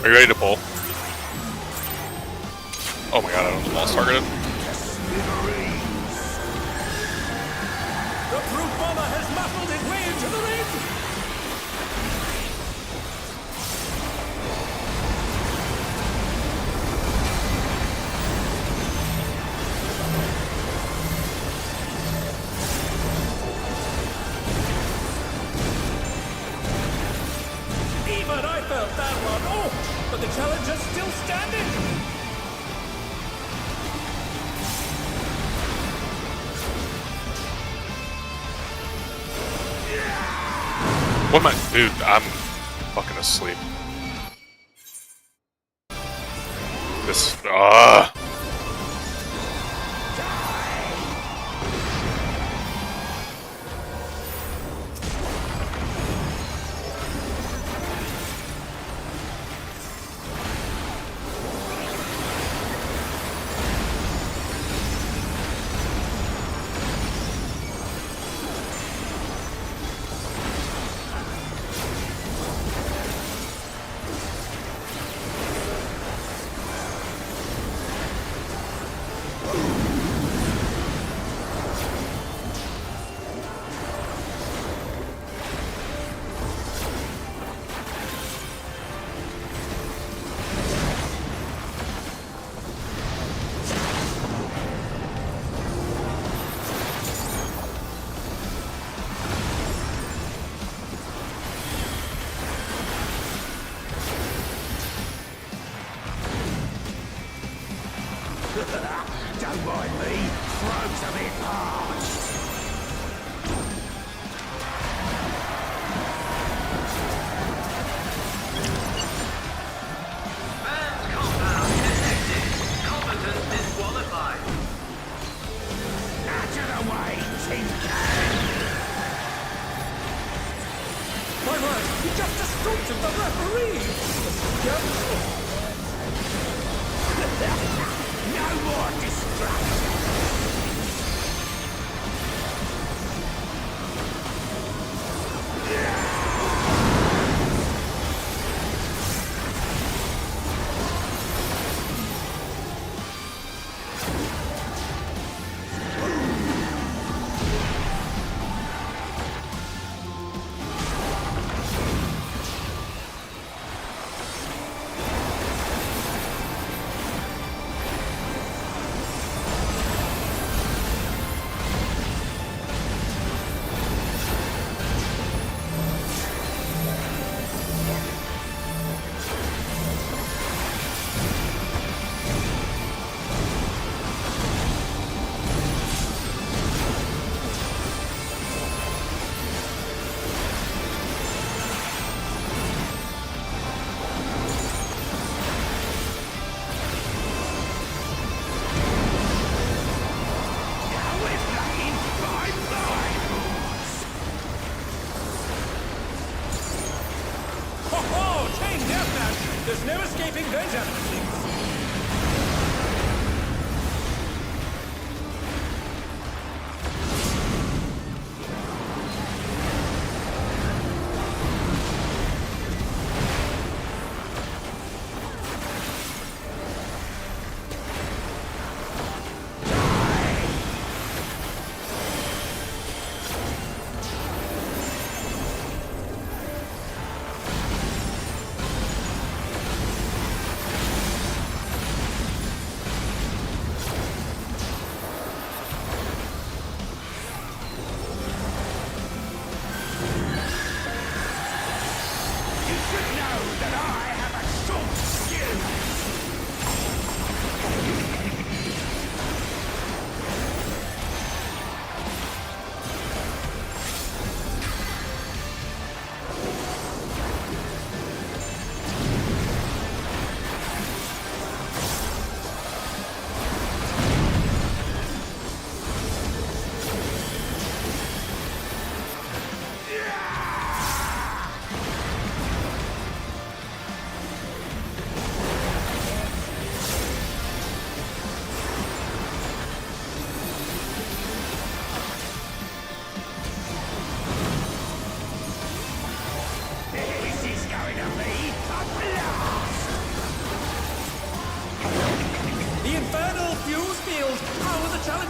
Are you ready to pull? Oh my god, I don't know the ball's targeted. The brute bomber has muffled his way into the ring! Even I felt that one! Oh! But the challenger's still standing! What am I? Dude, I'm fucking asleep. This. Don't mind me. Throws a bit hard. Man's compound detected. Competent disqualified. Out of the way, Tin Can. My word, he just assaulted the referee! No more distraction. There's no escaping those enemies.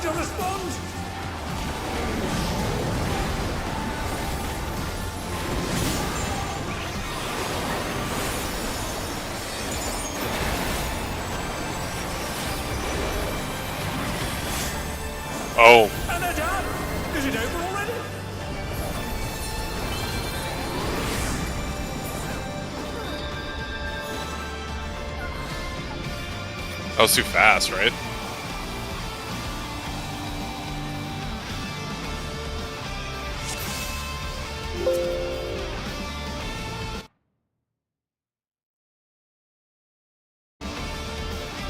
to respond. Oh, And they're done. Is it over already? that was too fast, right?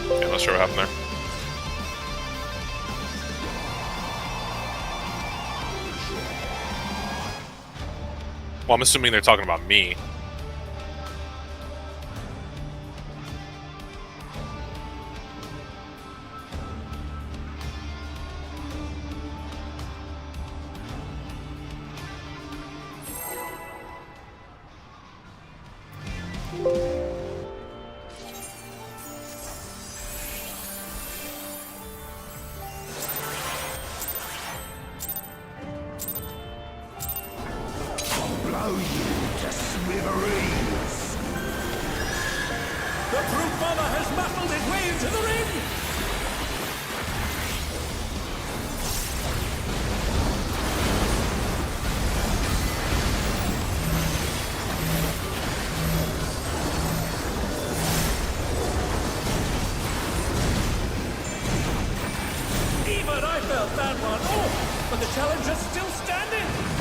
Yeah, not sure what happened there. Well, I'm assuming they're talking about me. Blow you to smithereens. The brute bomber has muscled his way into the ring. Even I felt that one. Oh, but the challenger's still standing.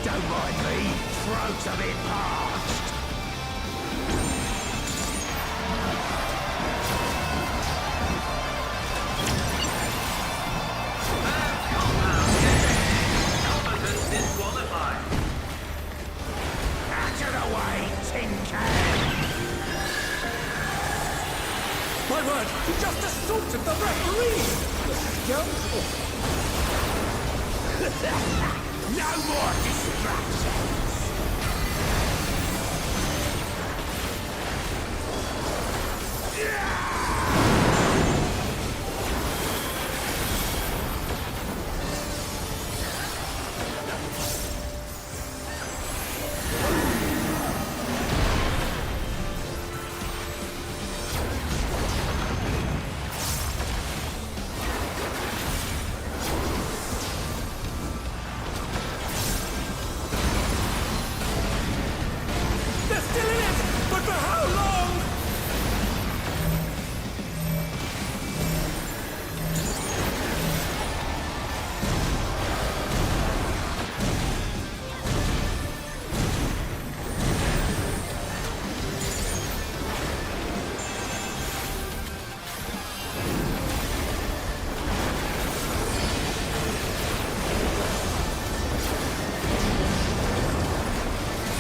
Don't mind me, throat's a bit parched. Man's compound detected. Competent disqualified. Out of the way, tin can. My word, he just assaulted the referee! The scoundrel! No more distractions. They're still in it! But for how long?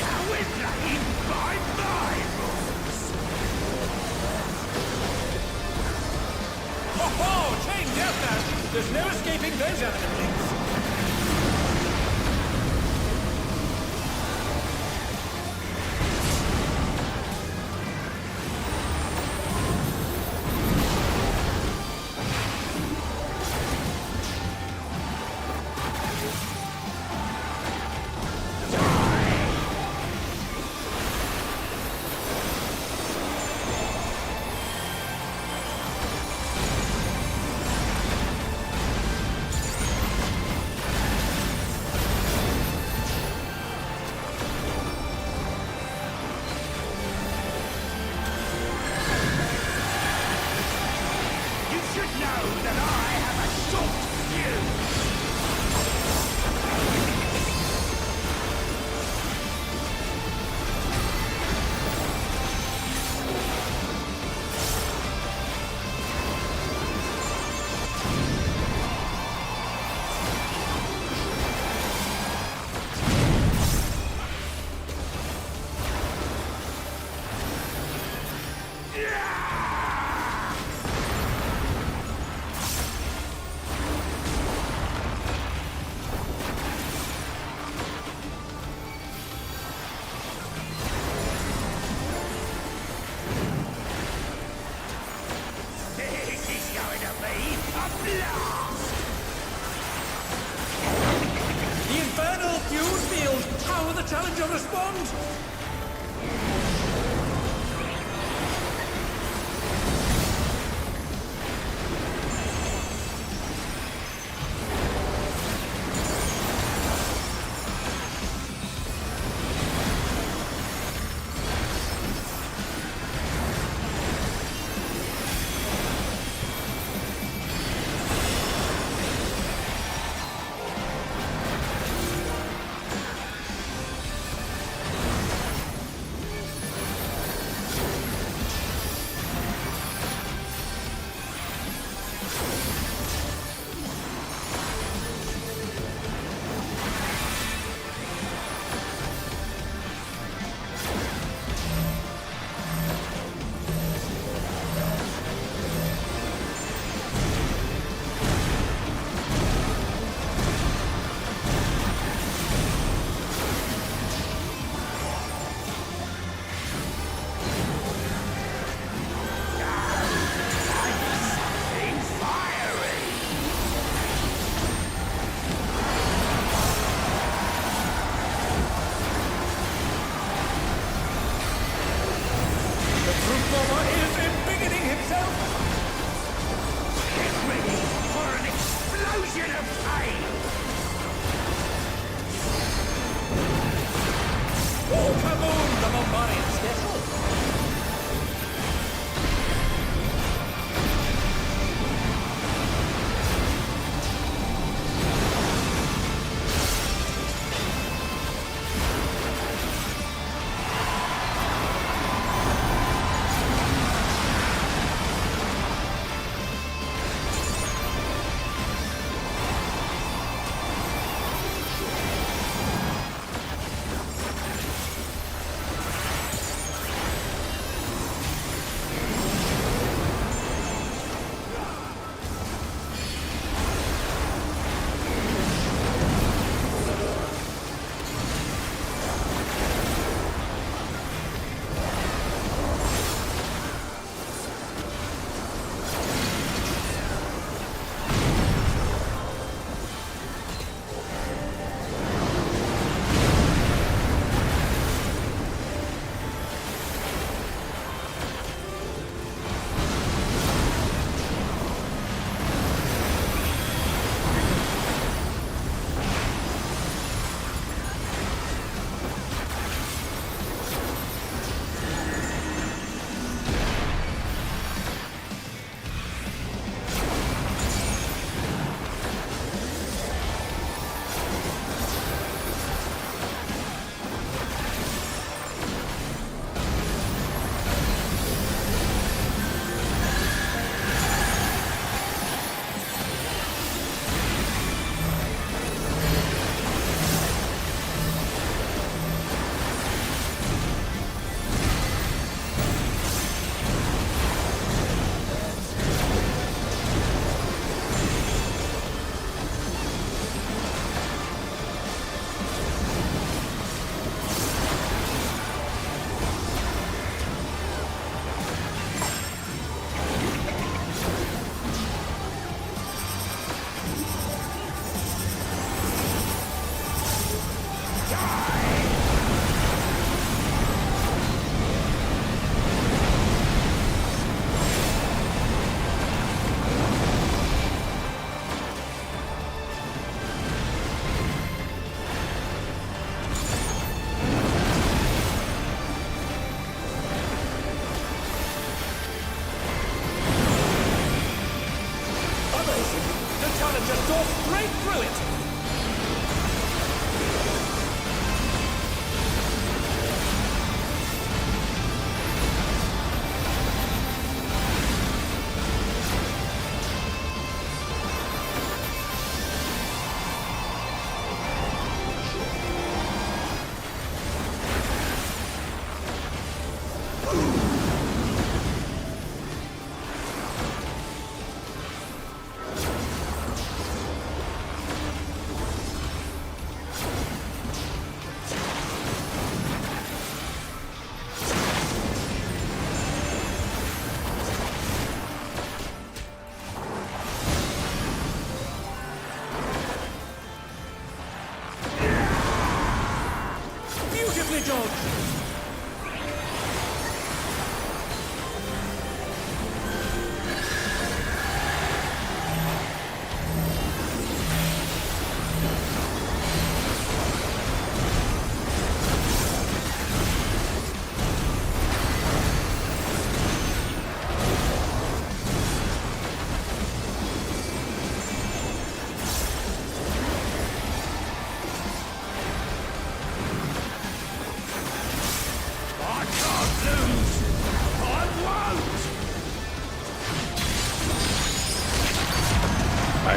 Now we're playing by my rules. Oh, chain deathmatch! There's no escaping those animal links. challenger respond?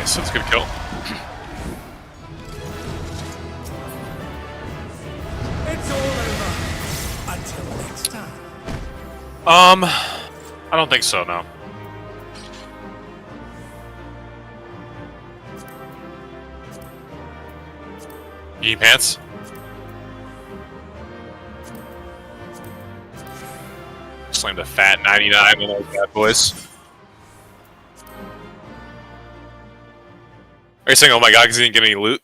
Nice, that's a good kill. It's all over. Until next time. I don't think so, no. You need pants? Slammed a fat 99 on those bad boys. Are you saying, oh my god, because he didn't get any loot?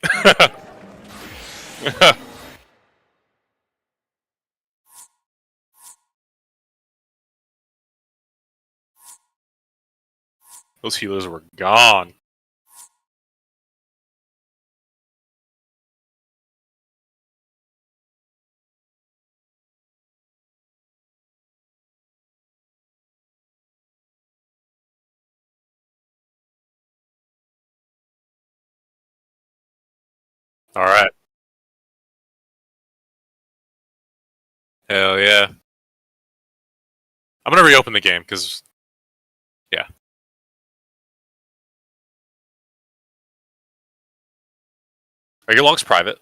Those healers were gone. Alright. Hell yeah. I'm gonna reopen the game, because... Yeah. Are your logs private?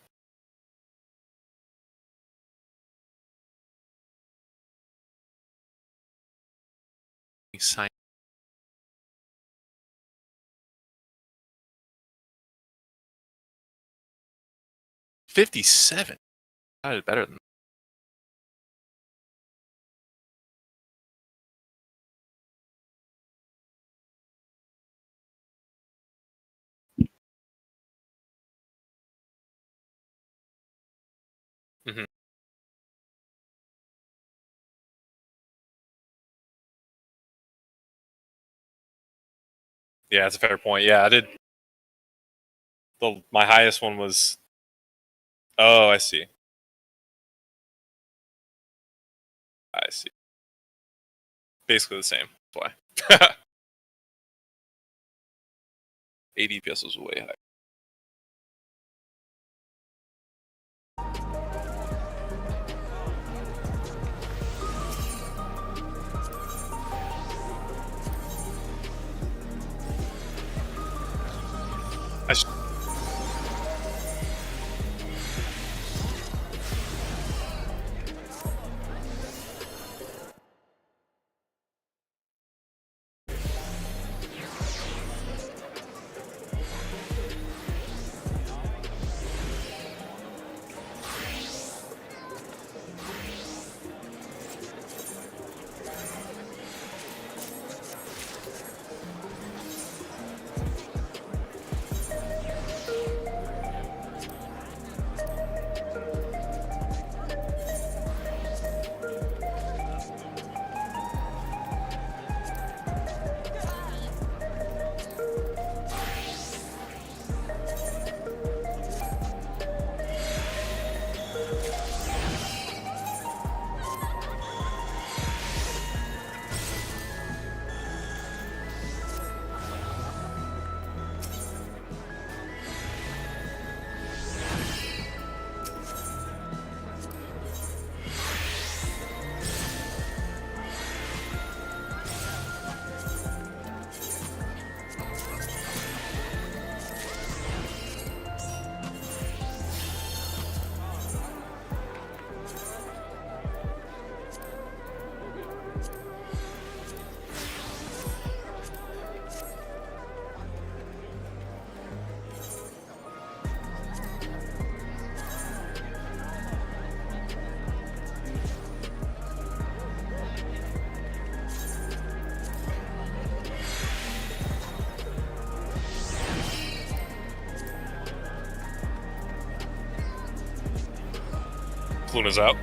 Sign. 57? That is better than... Mhm. Yeah, that's a fair point. Yeah, I did... My highest one was... Oh, I see. I see. Basically the same. That's why. 80 PS was way higher. I sh Luna's out.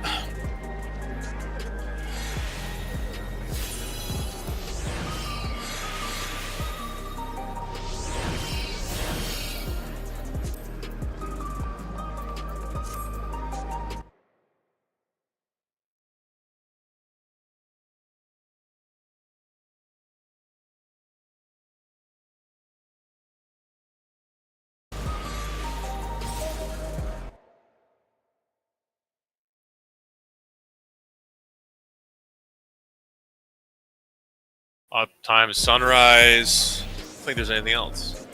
Time sunrise. I don't think there's anything else.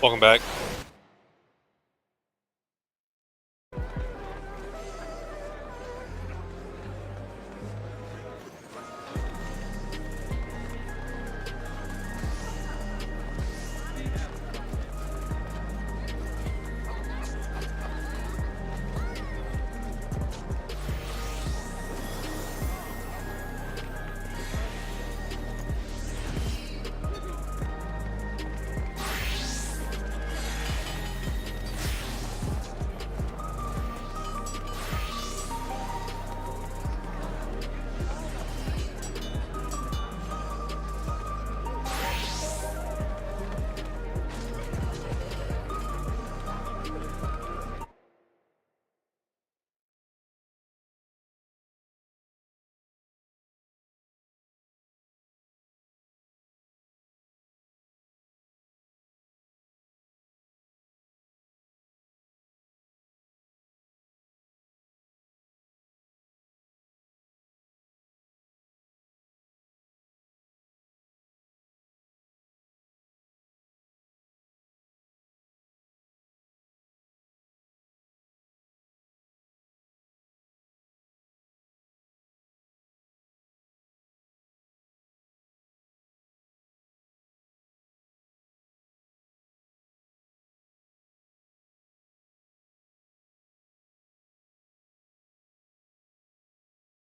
Welcome back.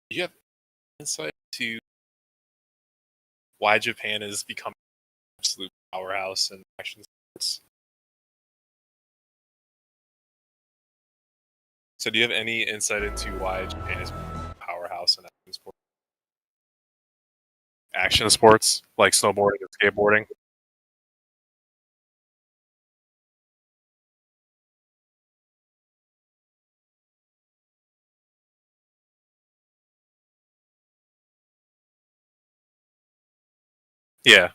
Do you have insight to why Japan has become an absolute powerhouse in action sports? So, do you have any insight into why Japan is a powerhouse in action sports? Action sports like snowboarding and skateboarding. Yeah,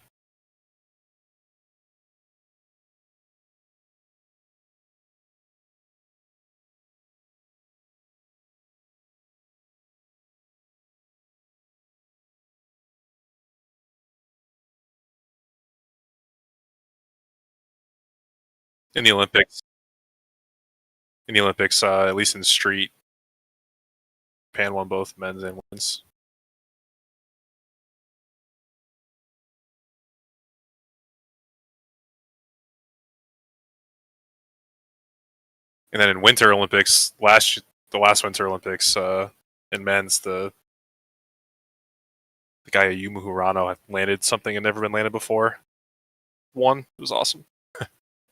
in the Olympics. In the Olympics, at least in street, Japan won both men's and women's. And then in Winter Olympics, the last Winter Olympics, in men's, the guy Yumu Hirano had landed something had never been landed before. Won. It was awesome.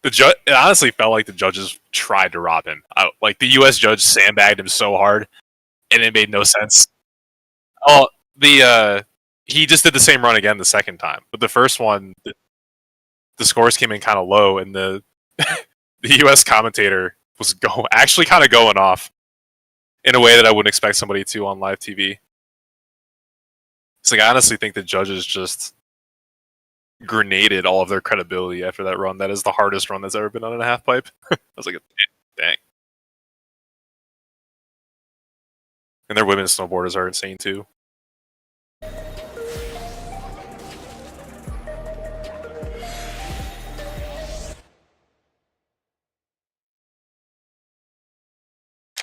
It honestly felt like the judges tried to rob him. Like the U.S. judge sandbagged him so hard, and it made no sense. Oh, he just did the same run again the second time, but the first one, the scores came in kind of low, and the U.S. commentator was actually kind of going off in a way that I wouldn't expect somebody to on live TV. It's like I honestly think the judges just grenaded all of their credibility after that run. That is the hardest run that's ever been done in a half pipe. I was like, dang. And their women's snowboarders are insane too.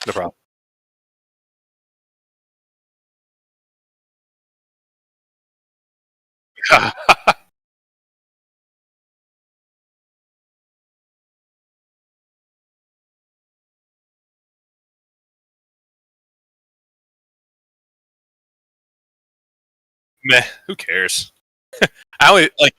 No problem. Meh. Who cares? I only like.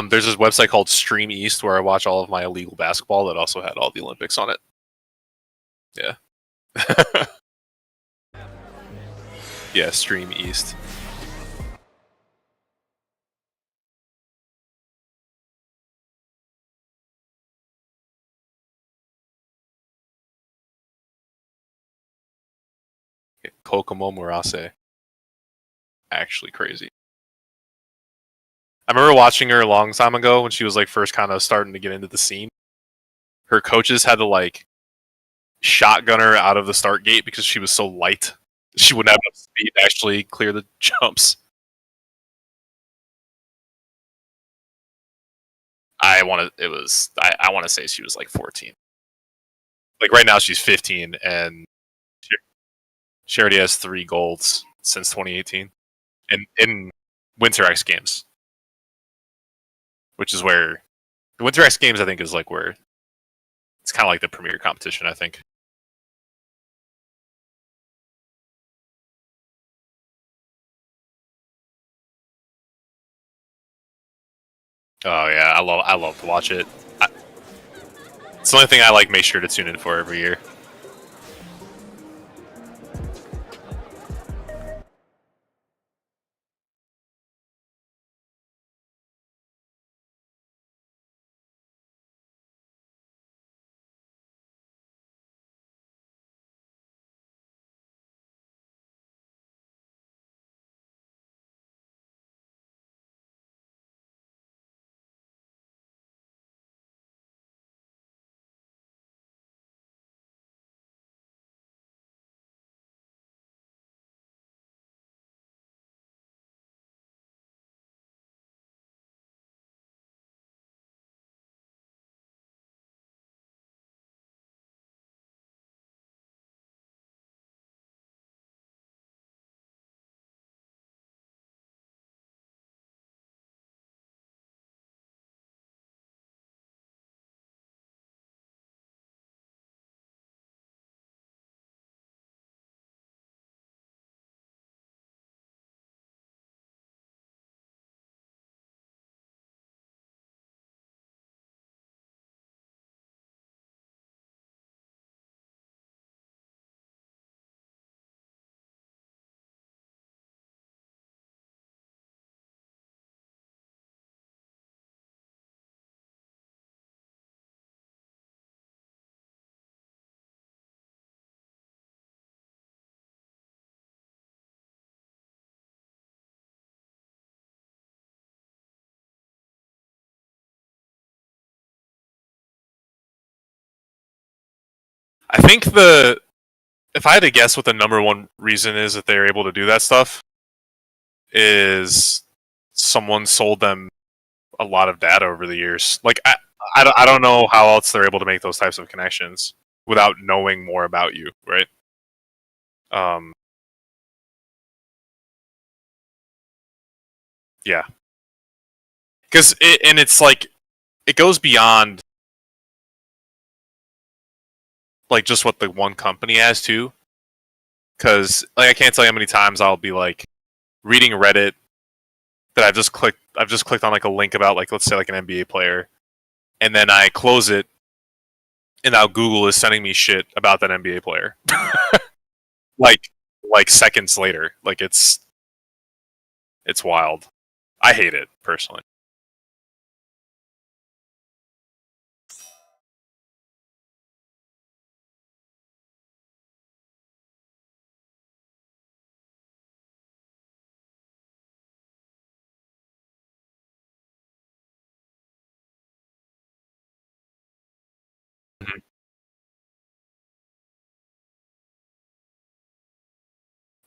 There's this website called Stream East where I watch all of my illegal basketball that also had all the Olympics on it. Yeah. Yeah, Stream East. Kokomo Murase. Actually crazy. I remember watching her a long time ago when she was like first kind of starting to get into the scene. Her coaches had to like shotgun her out of the start gate because she was so light. She wouldn't have enough speed to actually clear the jumps. I want to. It was. I want to say she was like 14. Like right now she's 15, and she already has 3 golds since 2018 in Winter X Games, which is where the Winter X Games I think is like where it's kind of like the premier competition. I think. Oh yeah, I love to watch it. It's the only thing I like make sure to tune in for every year. I think if I had to guess what the number one reason is that they're able to do that stuff is someone sold them a lot of data over the years. Like I don't know how else they're able to make those types of connections without knowing more about you, right? Um, yeah, because it's like it goes beyond like just what the one company has too. Because like I can't tell you how many times I'll be like reading Reddit that I've just clicked on like a link about like let's say like an NBA player, and then I close it, and now Google is sending me shit about that NBA player, like seconds later. Like it's wild. I hate it personally.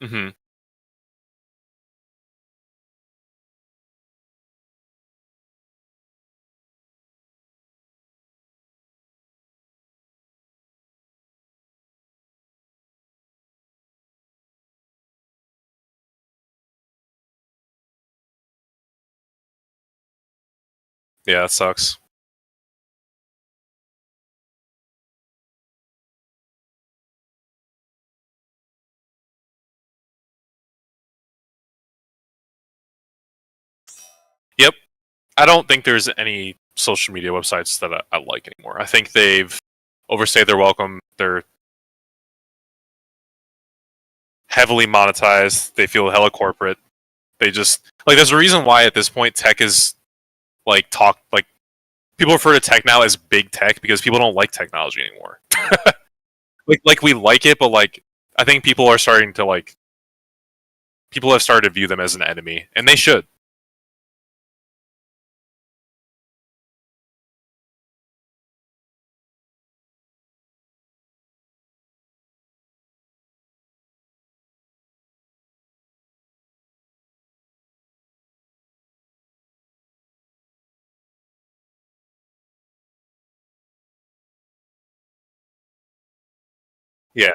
Hmm. Yeah, it sucks. Yep. I don't think there's any social media websites that I like anymore. I think they've overstayed their welcome. They're heavily monetized. They feel hella corporate. They just like there's a reason why at this point tech is like people refer to tech now as big tech because people don't like technology anymore. Like we like it, but like I think people are starting to like people have started to view them as an enemy, and they should. Yeah.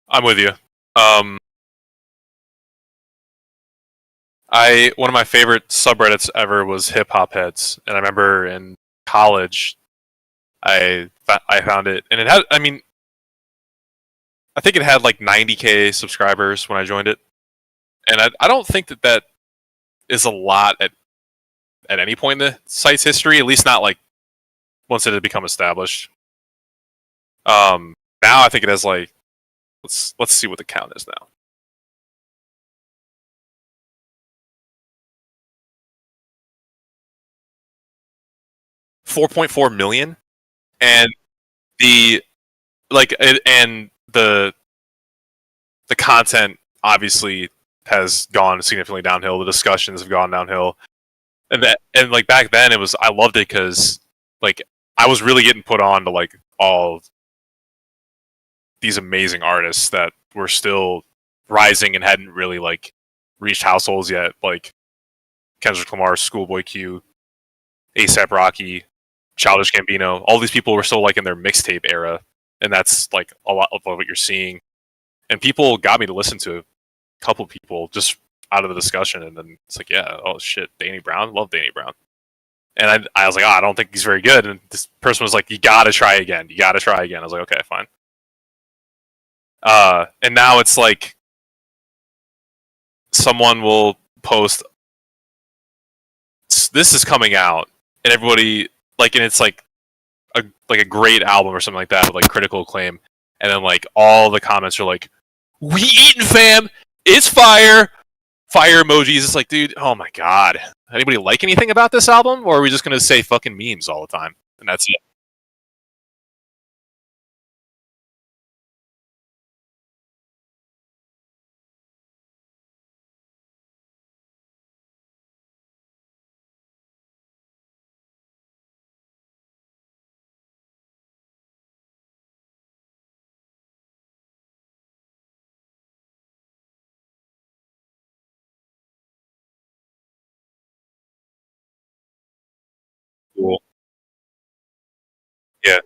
I'm with you. Um, I one of my favorite subreddits ever was hip hop heads, and I remember in college I found it, and it had. I mean, I think it had like 90K subscribers when I joined it, and I don't think that is a lot at any point in the site's history. At least not like once it had become established. Now I think it has like let's see what the count is now. 4.4 million, and the and the content obviously has gone significantly downhill. The discussions have gone downhill, and like back then it was I loved it because like I was really getting put on to like all these amazing artists that were still rising and hadn't really like reached households yet, like Kendrick Lamar, Schoolboy Q, ASAP Rocky, Childish Gambino. All these people were still like in their mixtape era, and that's like a lot of what you're seeing. And people got me to listen to a couple people just out of the discussion, and then it's like, yeah, oh shit, Danny Brown, love Danny Brown. And I was like, oh, I don't think he's very good. And this person was like, you gotta try again. You gotta try again. I was like, okay, fine. And now it's like someone will post, this is coming out, and everybody like, and it's like a great album or something like that with like critical acclaim, and then like all the comments are like, "We eating fam, it's fire, fire emojis." It's like, dude, oh my god, anybody like anything about this album, or are we just gonna say fucking memes all the time and that's it? Cool. Yeah.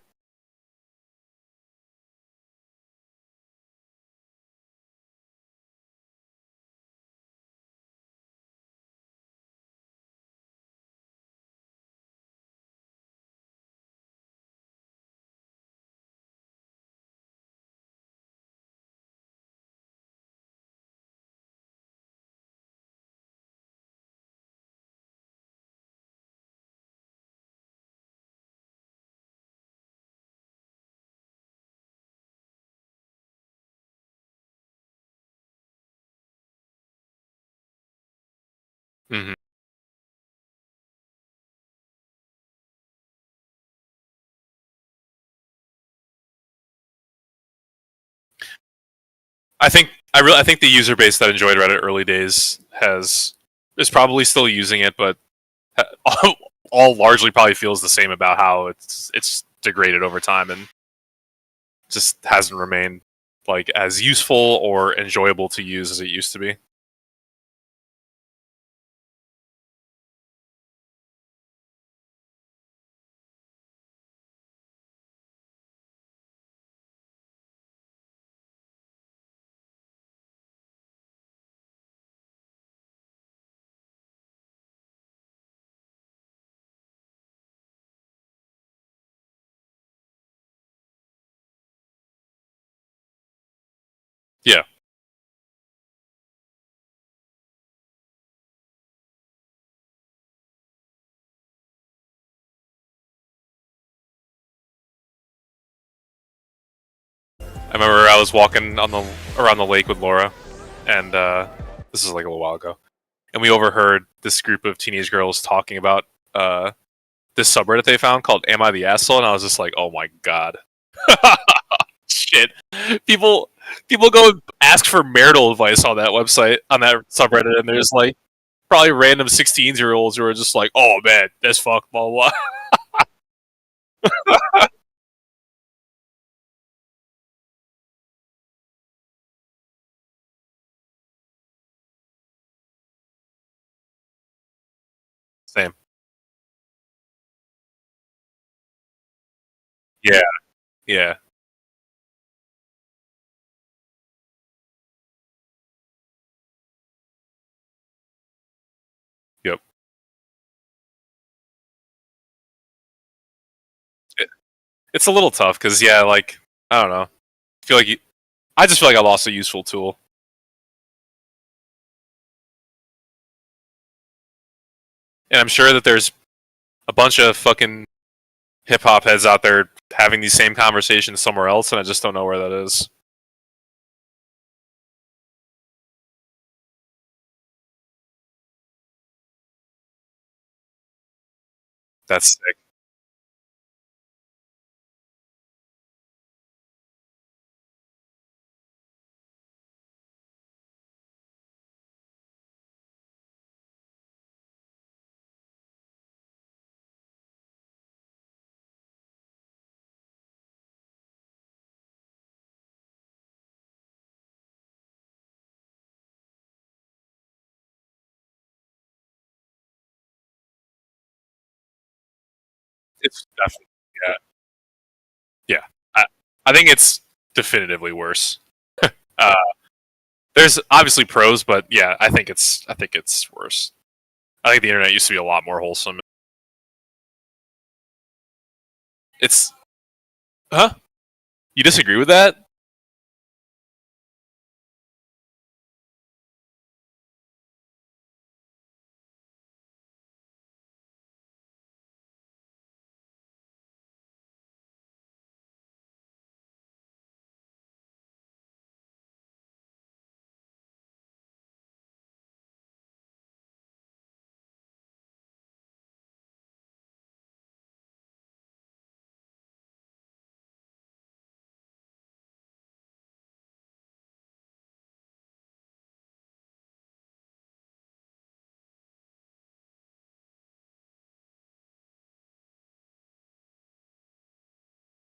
hmm I think the user base that enjoyed Reddit early days has is probably still using it, but all largely probably feels the same about how it's degraded over time and just hasn't remained like as useful or enjoyable to use as it used to be. I was walking on the around the lake with Laura, and this is like a little while ago, and we overheard this group of teenage girls talking about this subreddit they found called "Am I the Asshole?" and I was just like, "Oh my god, shit!" People go and ask for marital advice on that website on that subreddit, and there's like probably random 16-year-olds who are just like, "Oh man, that's fuck, blah blah." Same. Yeah, yeah, yep. It, it's a little tough because yeah, like I don't know. Feel like I just feel like I lost a useful tool, and I'm sure that there's a bunch of fucking hip hop heads out there having these same conversations somewhere else, and I just don't know where that is. That's sick. It's definitely yeah, yeah. I think it's definitively worse. Uh, there's obviously pros, but yeah, I think it's worse. I think the internet used to be a lot more wholesome. It's huh? You disagree with that?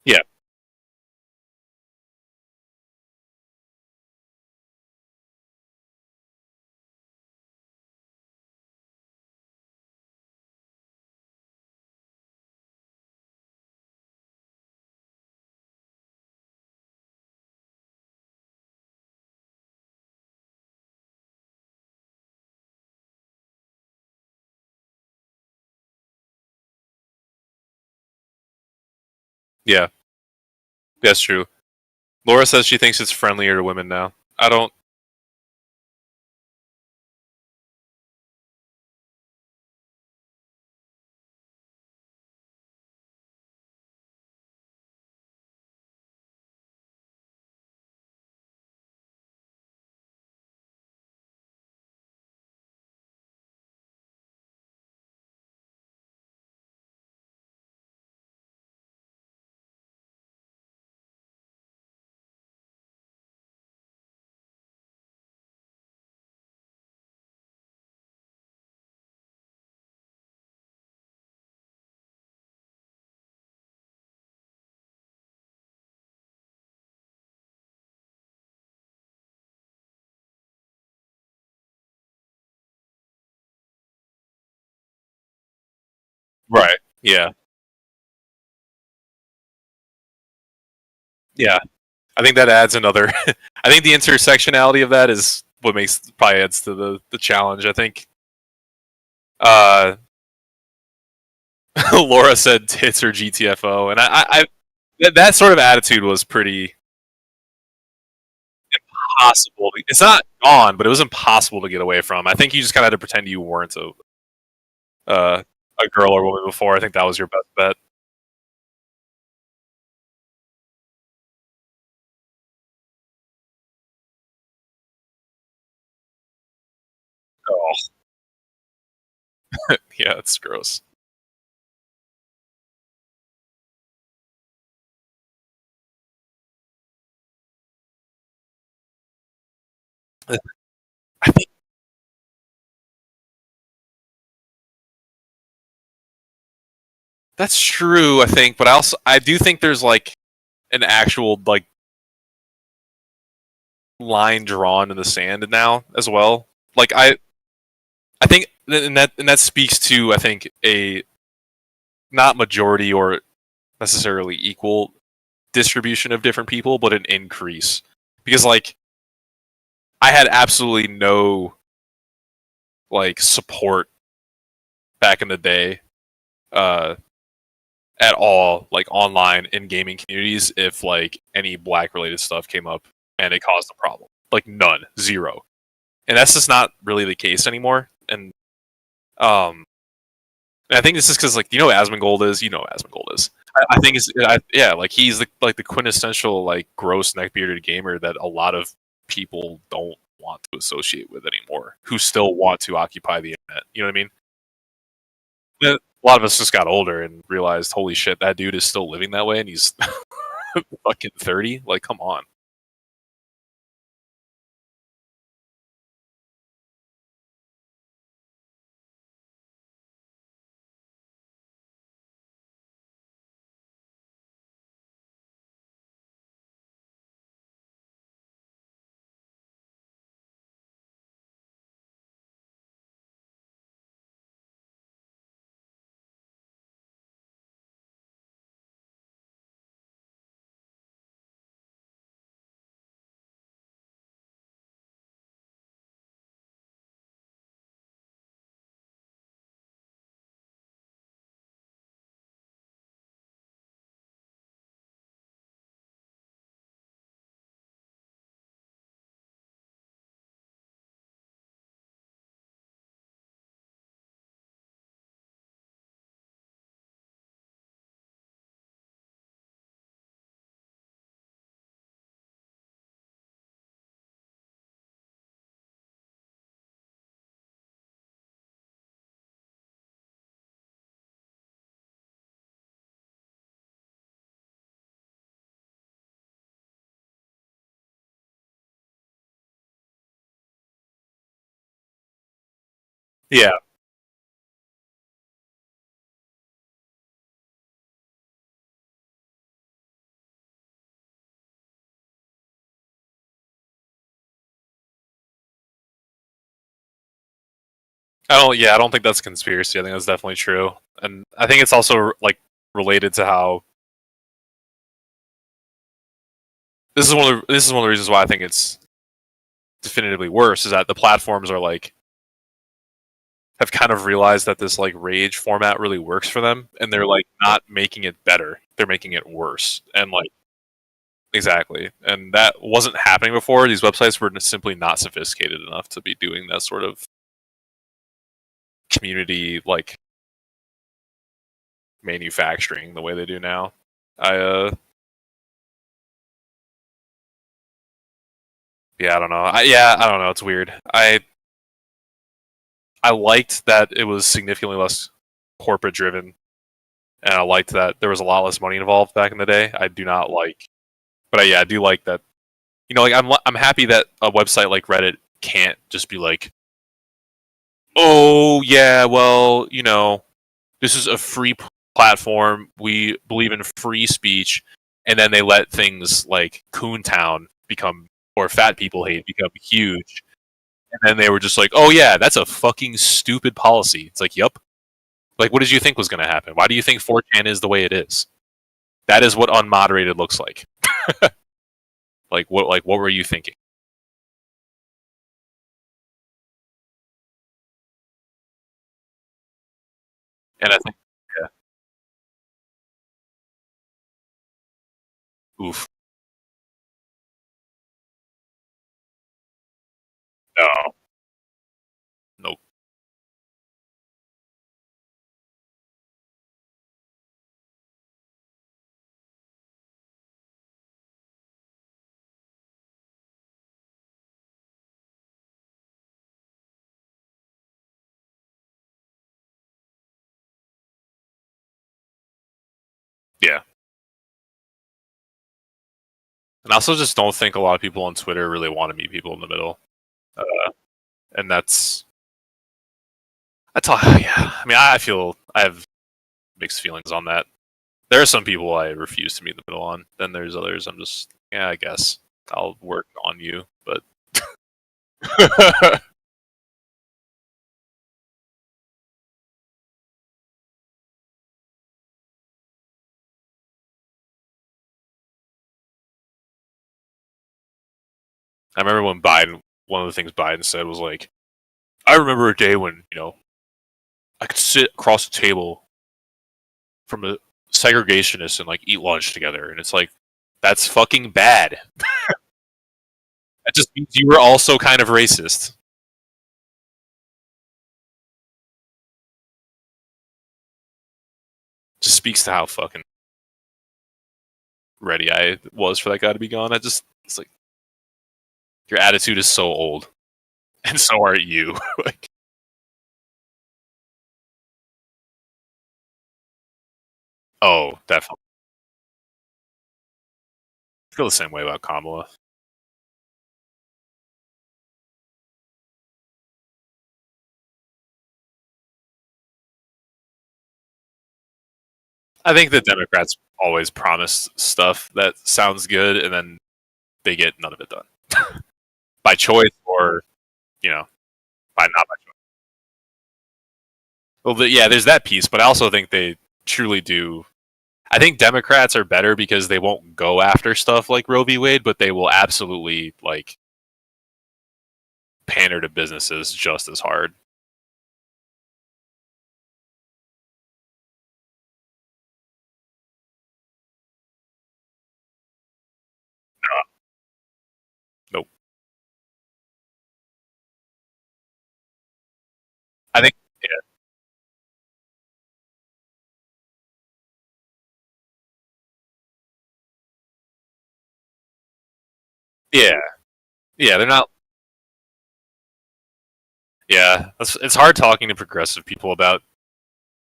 Yeah, yeah, that's true. Laura says she thinks it's friendlier to women now. I don't. Right. Yeah. Yeah. I think that adds another. I think the intersectionality of that is what makes probably adds to the challenge. I think. Uh, Laura said tits or GTFO, and that sort of attitude was pretty impossible. It's not gone, but it was impossible to get away from. I think you just kind of had to pretend you weren't uh, a girl or woman before. I think that was your best bet. Yeah, it's gross. I think that's true. I think, but I do think there's like an actual like line drawn in the sand now as well. Like I think, and that speaks to I think a not majority or necessarily equal distribution of different people, but an increase. Because like I had absolutely no like support back in the day, uh, at all, like online in gaming communities if like any black related stuff came up and it caused a problem. Like none, zero. And that's just not really the case anymore. Um and I think this is because like Asmongold is, Asmongold is. I think yeah, like he's the quintessential like gross neckbearded gamer that a lot of people don't want to associate with anymore, who still want to occupy the internet. You know what I mean? A lot of us just got older and realized, holy shit, that dude is still living that way, and he's fucking 30. Like, come on. Yeah, I don't think that's conspiracy. I think that's definitely true, and I think it's also like related to how this is one of the reasons why I think it's definitively worse is that the platforms are like have kind of realized that this like rage format really works for them, and they're like not making it better, they're making it worse, and like exactly, and that wasn't happening before. These websites were simply not sophisticated enough to be doing that sort of community like manufacturing the way they do now. I Yeah, I don't know. I don't know. It's weird. I liked that it was significantly less corporate driven, and I liked that there was a lot less money involved back in the day. I do not like, but I do like that. Like I'm happy that a website like Reddit can't just be like, oh yeah, well, this is a free platform. We believe in free speech, and then they let things like Coontown become or Fat People Hate become huge, and then they were just like, "Oh yeah, that's a fucking stupid policy." It's like, "Yup." Like, what did you think was going to happen? Why do you think 4chan is the way it is? That is what unmoderated looks like. What were you thinking? And I think, yeah, oof, no, nope. And I also just don't think a lot of people on Twitter really want to meet people in the middle. And that's all. Yeah, I mean, I have mixed feelings on that. There are some people I refuse to meet in the middle on. Then there's others I'm just, yeah, I guess I'll work on you, but. I remember when one of the things Biden said was like, I remember a day when, I could sit across the table from a segregationist and like eat lunch together. And it's like, that's fucking bad. That just means you were also kind of racist. Just speaks to how fucking ready I was for that guy to be gone. It's like, your attitude is so old. And so are you. Like, oh, definitely. I feel the same way about Kamala. I think the Democrats always promise stuff that sounds good, and then they get none of it done by choice or by not by choice. Well, yeah, there's that piece, but I also think they truly do. I think Democrats are better because they won't go after stuff like Roe v. Wade, but they will absolutely like pander to businesses just as hard. Nope. I think yeah, yeah, they're not. Yeah, it's hard talking to progressive people about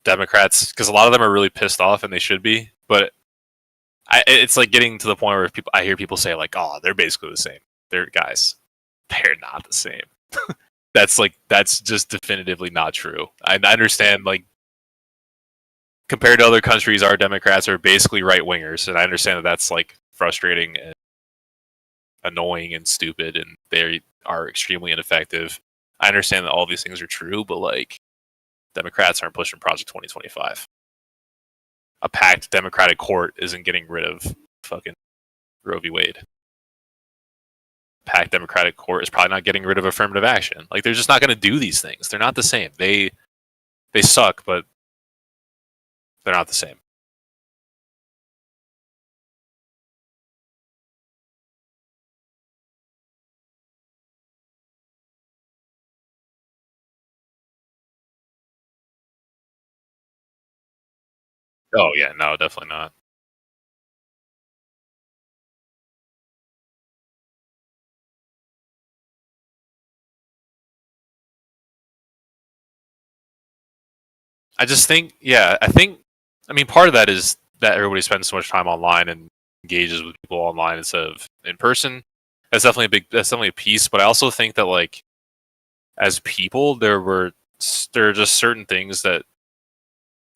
Democrats because a lot of them are really pissed off and they should be. But it's like getting to the point where I hear people say like, "Oh, they're basically the same." They're guys, they're not the same. That's just definitively not true. I understand like compared to other countries, our Democrats are basically right wingers, and I understand that that's like frustrating and annoying and stupid, and they are extremely ineffective. I understand that all these things are true, but like Democrats aren't pushing Project 2025. A packed Democratic court isn't getting rid of fucking Roe v. Wade. Packed Democratic court is probably not getting rid of affirmative action. Like they're just not going to do these things. They're not the same. They suck, but they're not the same. Oh yeah, no, definitely not. I just think, yeah, I mean, part of that is that everybody spends so much time online and engages with people online instead of in person. That's definitely a piece. But I also think that like as people, there are just certain things that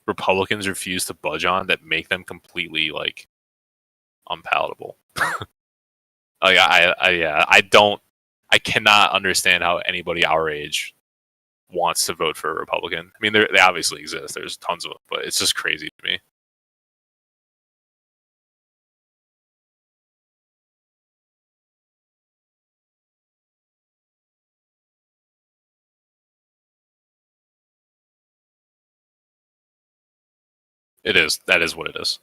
Republicans refuse to budge on that make them completely like unpalatable. Like yeah, I cannot understand how anybody our age wants to vote for a Republican. I mean, they obviously exist. There's tons of them, but it's just crazy to me. It is. That is what it is.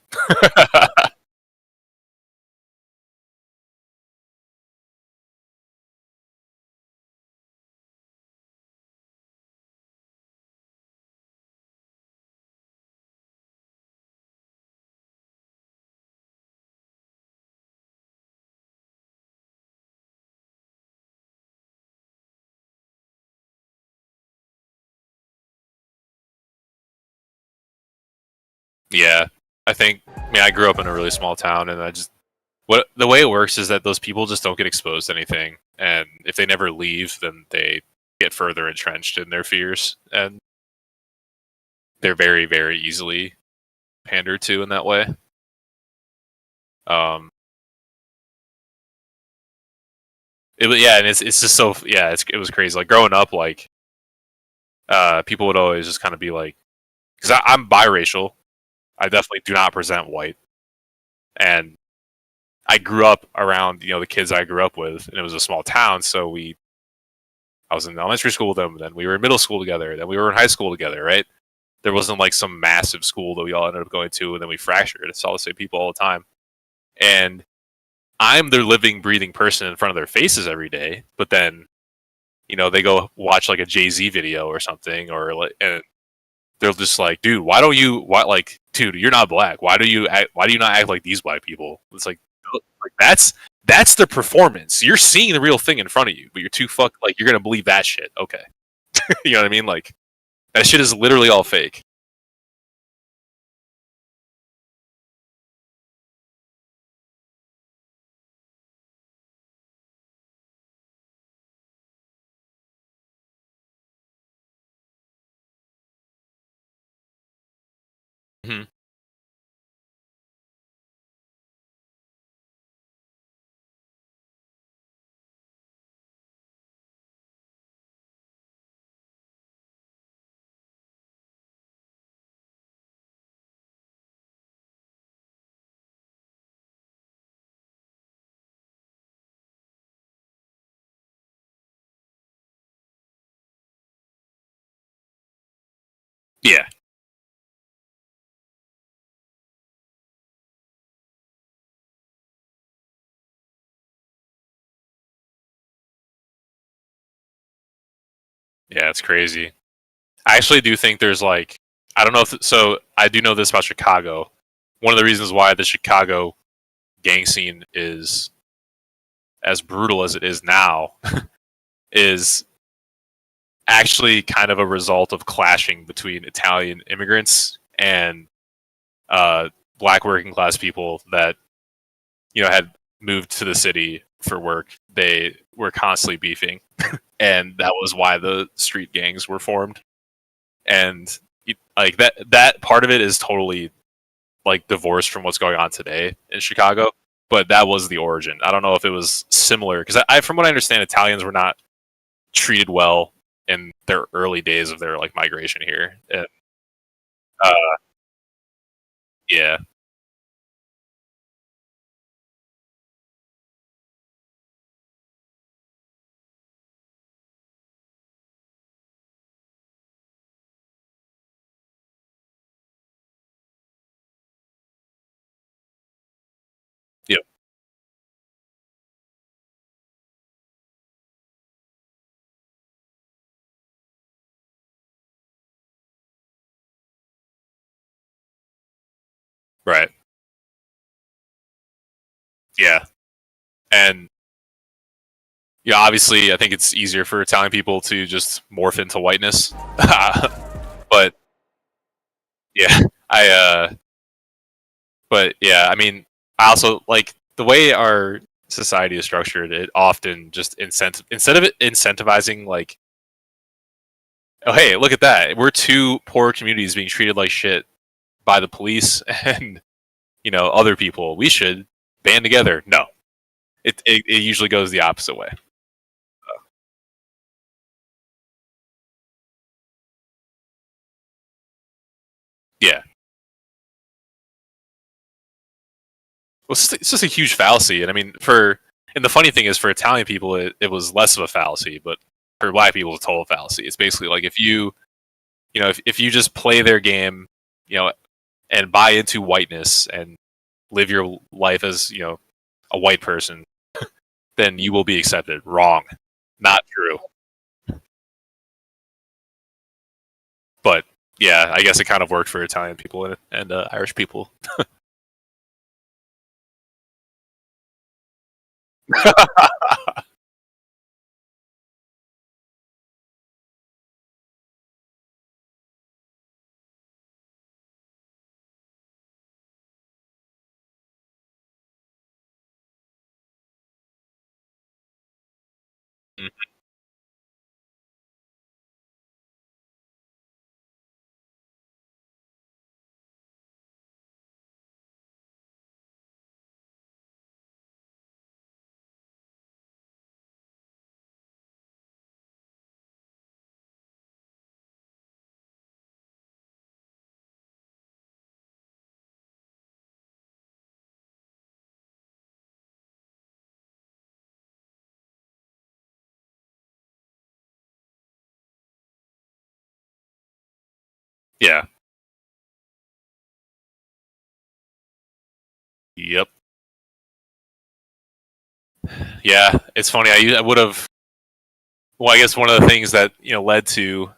Yeah, I think. I mean, I grew up in a really small town, and I just what the way it works is that those people just don't get exposed to anything, and if they never leave, then they get further entrenched in their fears, and they're very, very easily pandered to in that way. Um, yeah, and it's just so yeah, it was crazy. Like growing up, like people would always just kind of be like, because I'm biracial, I definitely do not present white, and I grew up around the kids I grew up with, and it was a small town, so I was in elementary school with them, then we were in middle school together, then we were in high school together, right? There wasn't like some massive school that we all ended up going to, and then we fractured. It's all the same people all the time, and I'm their living, breathing person in front of their faces every day. But then, they go watch like a Jay-Z video or something, or like, and they're just like, dude, why don't you? Why like, dude, you're not black. Why do you act? Why do you not act like these black people? It's like that's the performance. You're seeing the real thing in front of you, but you're too like you're gonna believe that shit. Okay, you know what I mean? Like that shit is literally all fake. Mhm. Yeah, yeah, it's crazy. I actually do think there's like I don't know if so. I do know this about Chicago. One of the reasons why the Chicago gang scene is as brutal as it is now is actually kind of a result of clashing between Italian immigrants and uh, black working class people that had moved to the city for work. They were constantly beefing, and that was why the street gangs were formed. And like that part of it is totally like divorced from what's going on today in Chicago. But that was the origin. I don't know if it was similar because from what I understand, Italians were not treated well in their early days of their like migration here. And, uh, yeah, yeah, right, yeah, and yeah. Obviously, I think it's easier for Italian people to just morph into whiteness, but yeah, I but yeah, I mean, I also like the way our society is structured. It often just instead of it incentivizing like, oh hey, look at that, we're two poor communities being treated like shit by the police and other people. We should band together. No, it usually goes the opposite way. Yeah, well, it's just a huge fallacy, and I mean and the funny thing is for Italian people it was less of a fallacy, but for black people it's a total fallacy. It's basically like if if you just play their game, you know, and buy into whiteness and live your life as a white person, then you will be accepted. Wrong, not true. But yeah, I guess it kind of worked for Italian people and Irish people. Yeah. Yep. Yeah, it's funny. I would have. Well, I guess one of the things that led to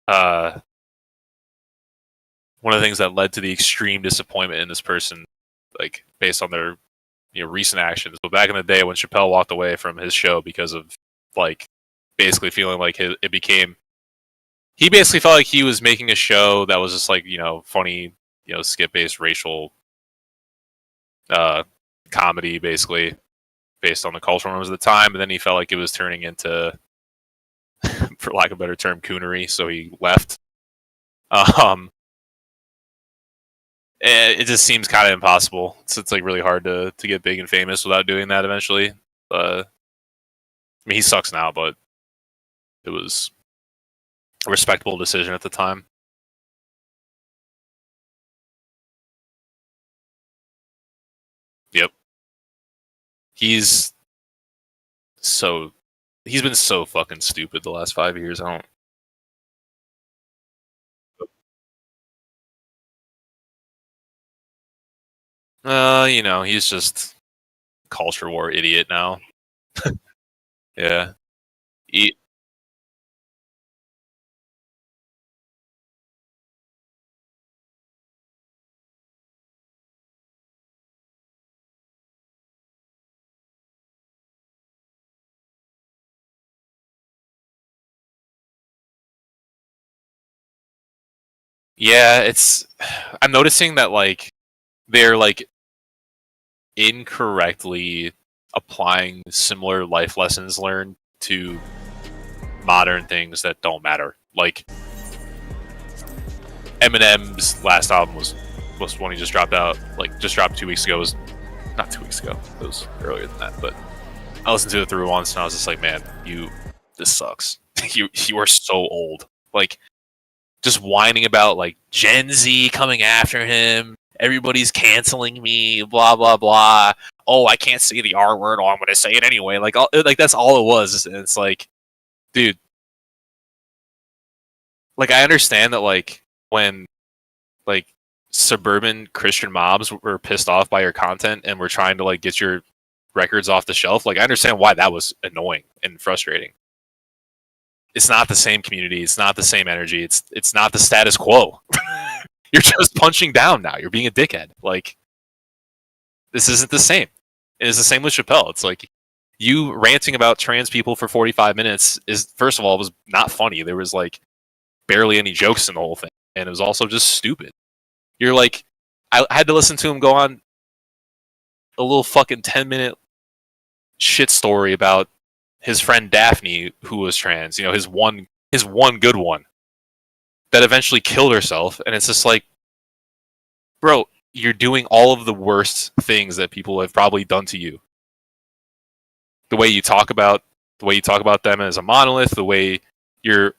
uh one of the things that led to the extreme disappointment in this person, like based on their recent actions. But back in the day when Chappelle walked away from his show because of like basically feeling like it became, he basically felt like he was making a show that was just like funny, skit based racial comedy, basically based on the cultural norms of the time, and then he felt like it was turning into, for lack of a better term, coonery, so he left. It just seems kind of impossible. It's like really hard to get big and famous without doing that eventually. I mean, he sucks now, but it was a respectable decision at the time. Yep. He's been so fucking stupid the last 5 years. I don't. He's just culture war idiot now. Yeah. He, yeah, I'm noticing that like they're like incorrectly applying similar life lessons learned to modern things that don't matter. Like Eminem's last album was one he just dropped out, like just dropped 2 weeks ago. It was not 2 weeks ago. It was earlier than that, but I listened to it through once and I was just like, man, this sucks. you are so old. Like just whining about like Gen Z coming after him. Everybody's canceling me. Blah blah blah. Oh, I can't say the R word. Oh, I'm gonna say it anyway. Like that's all it was. And it's like, dude, like I understand that like when like suburban Christian mobs were pissed off by your content and were trying to like get your records off the shelf. Like I understand why that was annoying and frustrating. It's not the same community. It's not the same energy. It's not the status quo. You're just punching down now. You're being a dickhead. Like this isn't the same. And it's the same with Chappelle. It's like you ranting about trans people for 45 minutes is, first of all, was not funny. There was like barely any jokes in the whole thing, and it was also just stupid. You're like, I had to listen to him go on a little fucking 10-minute shit story about his friend Daphne, who was trans. His one good one that eventually killed herself, and it's just like, bro, you're doing all of the worst things that people have probably done to you. The way you talk about them as a monolith, the way you're,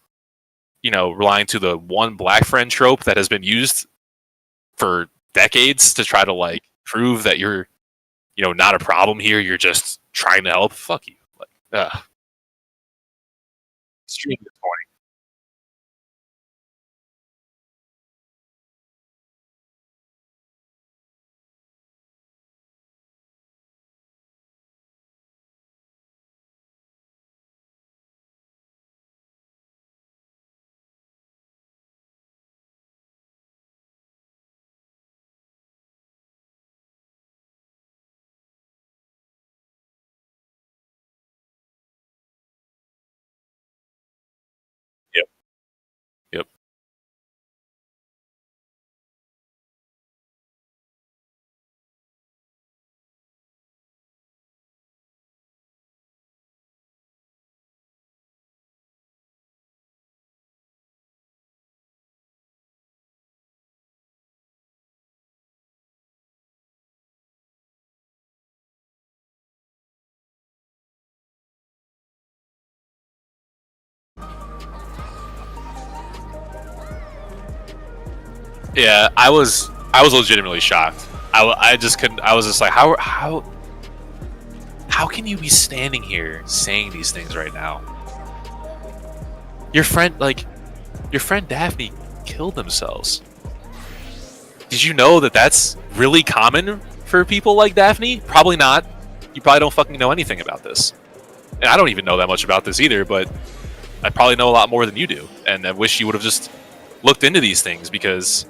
relying to the one black friend trope that has been used for decades to try to like prove that you're, not a problem here. You're just trying to help. Fuck you. Like, extremely disappointing. Yep. Yep. Yeah, I was legitimately shocked. I just couldn't. I was just like, how can you be standing here saying these things right now? Your friend, like, Your friend Daphne killed themselves. Did you know that that's really common for people like Daphne? Probably not. You probably don't fucking know anything about this. And I don't even know that much about this either, but I probably know a lot more than you do. And I wish you would have just looked into these things, because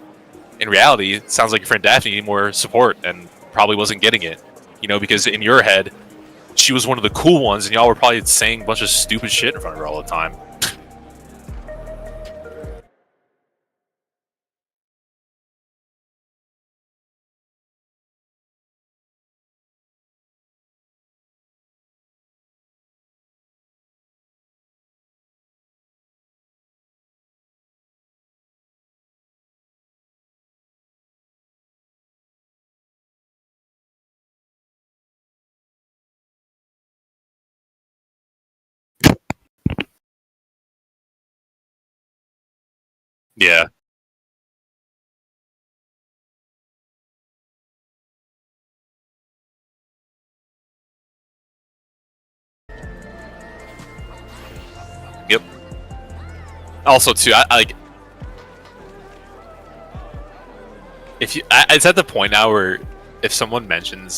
in reality, it sounds like your friend Daphne needed more support and probably wasn't getting it. You know, because in your head, she was one of the cool ones, and y'all were probably saying a bunch of stupid shit in front of her all the time. Yeah. Yep. Also, too, I like, if you, it's at the point now where if someone mentions